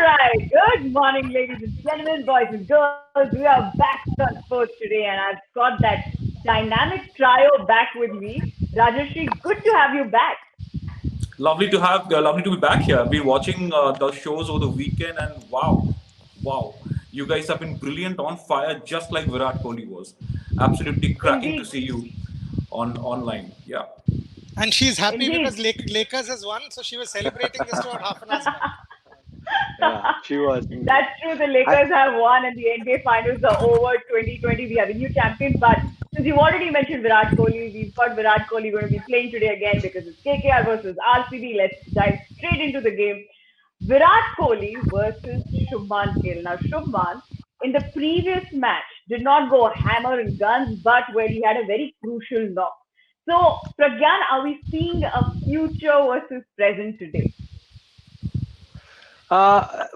right. Good morning, ladies and gentlemen, boys and girls. We are back on sports today, and I've got that dynamic trio back with me. Rajashri, good to have you back. Lovely to be back here. I've been watching the shows over the weekend, and wow, you guys have been brilliant, on fire, just like Virat Kohli was. Absolutely cracking to Indeed, see you on online. Yeah. And she's happy indeed. because Lakers has won, so she was celebrating just about half an hour back. Yeah, she was indeed. That's true. The I Lakers have won, and the NBA Finals are over. 2020, we have a new champion. But since you've already mentioned Virat Kohli, we've got Virat Kohli going to be playing today again because it's KKR versus RCB. Let's dive straight into the game. Virat Kohli versus Shubman Gill. Now, Shubman, in the previous match, did not go hammer and guns, but where he had a very crucial knock. So, Pragyan, are we seeing a future versus present today?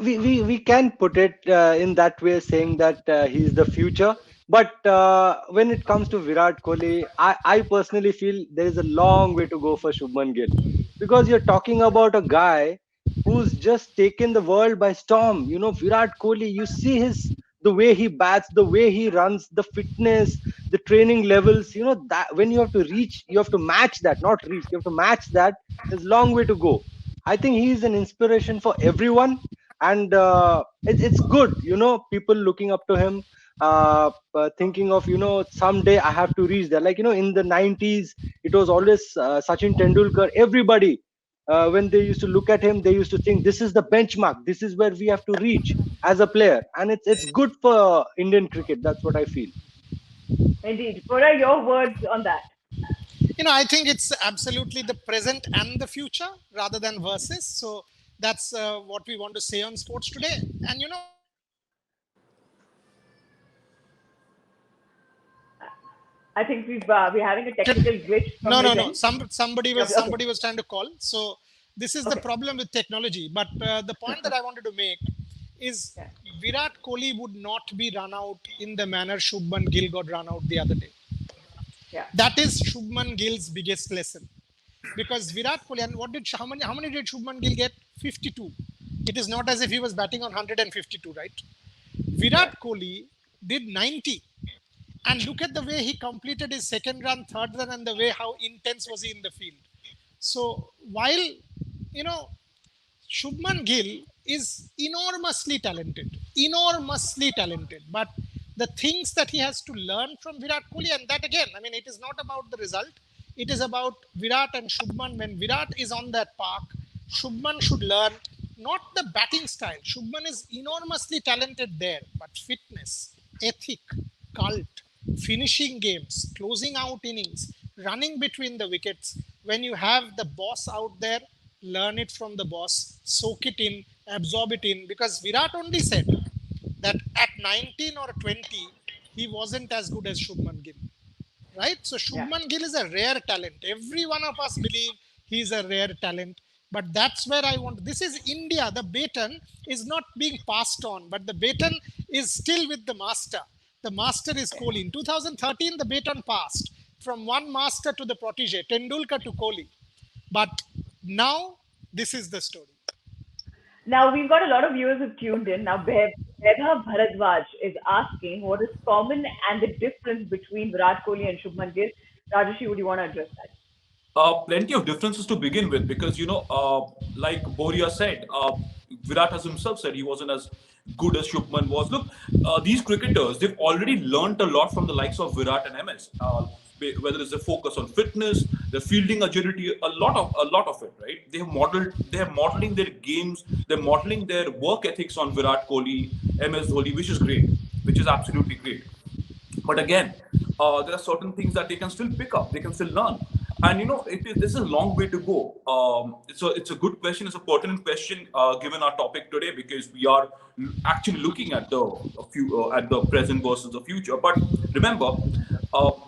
we can put it in that way, saying that he's the future. But when it comes to Virat Kohli, I personally feel there is a long way to go for Shubman Gill, because you're talking about a guy who's just taken the world by storm. Virat Kohli. You see the way he bats, the way he runs, the fitness, the training levels. That when you have to reach, you have to match that, not reach. You have to match that. There's a long way to go. I think he's an inspiration for everyone, and it's good. People looking up to him, thinking of someday I have to reach there. Like in the 90s, it was always Sachin Tendulkar. Everybody, when they used to look at him, they used to think this is the benchmark. This is where we have to reach as a player, and it's good for Indian cricket. That's what I feel. Indeed. What are your words on that? I think it's absolutely the present and the future rather than versus. So that's what we want to say on sports today. And I think we're having a technical glitch from no, his no, no. end. Somebody was trying to call. So this is the Okay. problem with technology. But the point that I wanted to make is Yeah. Virat Kohli would not be run out in the manner Shubman Gill got run out the other day. Yeah. That is Shubman Gill's biggest lesson. Because Virat Kohli, and how many did Shubman Gill get? 52. It is not as if he was batting on 152, right? Virat Kohli did 90. And look at the way he completed his second run, third run, and the way how intense was he in the field. So while, you know, Shubman Gill is enormously talented. But the things that he has to learn from Virat Kohli, and that again, I mean, it is not about the result. It is about Virat and Shubman. When Virat is on that park, Shubman should learn not the batting style. Shubman is enormously talented there, but fitness, ethic, cult, finishing games, closing out innings, running between the wickets. When you have the boss out there, learn it from the boss, soak it in, absorb it in. Because Virat only said that at 19 or 20, he wasn't as good as Shubman Gill. Right? So Yeah. Shubman Gill is a rare talent. Every one of us believe he's a rare talent. But that's where I want. This is India. The baton is not being passed on, but the baton is still with the master. The master is Kohli. In 2013, the baton passed from one master to the protege, Tendulkar to Kohli. But now, this is the story. Now we've got a lot of viewers who've tuned in. Now Bedha Bharadwaj is asking what is common and the difference between Virat Kohli and Shubman Gill. Rajesh, would you want to address that? Plenty of differences to begin with, because like Boria said, Virat has himself said he wasn't as good as Shubman was. Look, these cricketers, they've already learnt a lot from the likes of Virat and MS. Whether it's the focus on fitness, the fielding agility, a lot of it, right? They're modeling their games, they're modeling their work ethics on Virat Kohli, MS Dhoni, which is great, which is absolutely great. But again, there are certain things that they can still pick up, they can still learn. And this is a long way to go. It's a good question, it's a pertinent question given our topic today, because we are actually looking at the present versus the future. But remember,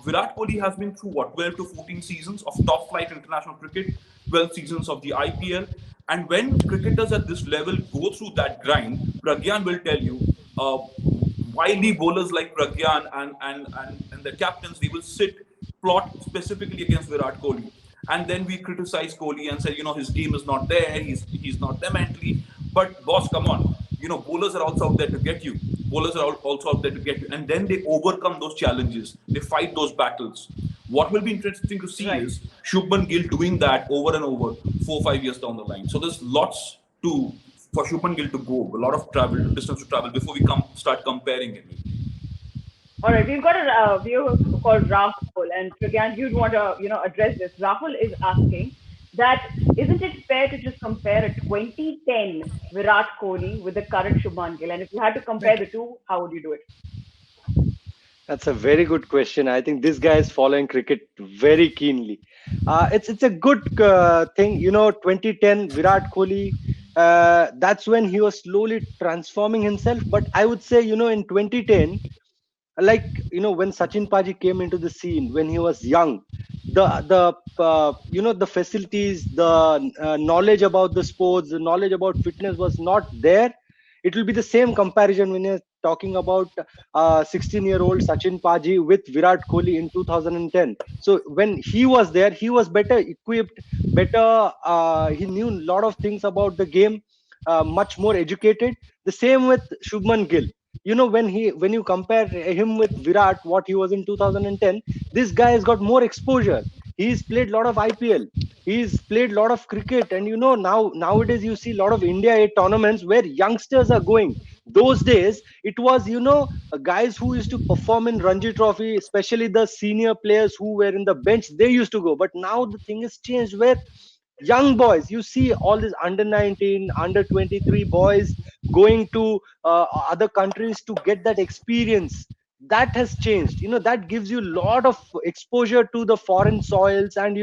Virat Kohli has been through what, 12 to 14 seasons of top flight international cricket, 12 seasons of the IPL. And when cricketers at this level go through that grind, Pragyan will tell you, wily bowlers like Pragyan and the captains, they will plot specifically against Virat Kohli. And then we criticize Kohli and say, his game is not there, he's not there mentally. But boss, come on. bowlers are also out there to get you. Bowlers are also out there to get you, and then they overcome those challenges. They fight those battles. What will be interesting to see Right. is Shubman Gill doing that over and over 4 or 5 years down the line. So there's lots to for Shubman Gill to go, a lot of travel distance to travel before we start comparing him. All right, we've got a viewer called Rahul, and again, you'd want to, address this. Rahul is asking that isn't it fair to just compare a 2010 Virat Kohli with the current Shubman Gill? And if you had to compare the two, how would you do it? That's a very good question. I think this guy is following cricket very keenly. It's a good thing, 2010 Virat Kohli. That's when he was slowly transforming himself. But I would say, in 2010, like when Sachin Paji came into the scene when he was young, the facilities, the knowledge about the sports, the knowledge about fitness was not there. It will be the same comparison when you're talking about 16-year-old Sachin Paji with Virat Kohli in 2010. So when he was there, he was better equipped, better. He knew a lot of things about the game, much more educated. The same with Shubman Gill. When you compare him with Virat, what he was in 2010, this guy has got more exposure. He's played a lot of IPL. He's played a lot of cricket, and nowadays you see a lot of India A tournaments where youngsters are going. Those days it was guys who used to perform in Ranji Trophy, especially the senior players who were in the bench. They used to go, but now the thing has changed where young boys, you see all these under 19, under 23 boys going to other countries to get that experience. That has changed. That gives you a lot of exposure to the foreign soils, and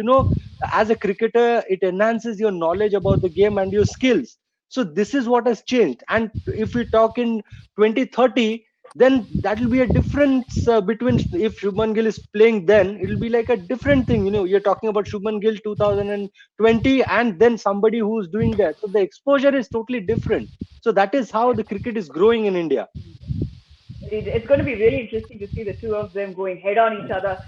as a cricketer it enhances your knowledge about the game and your skills. So this is what has changed. And if we talk in 2030, then that will be a difference between, if Shubman Gill is playing, then it will be like a different thing. You're talking about Shubman Gill 2020 and then somebody who's doing that. So the exposure is totally different. So that is how the cricket is growing in India. It's going to be really interesting to see the two of them going head on each other.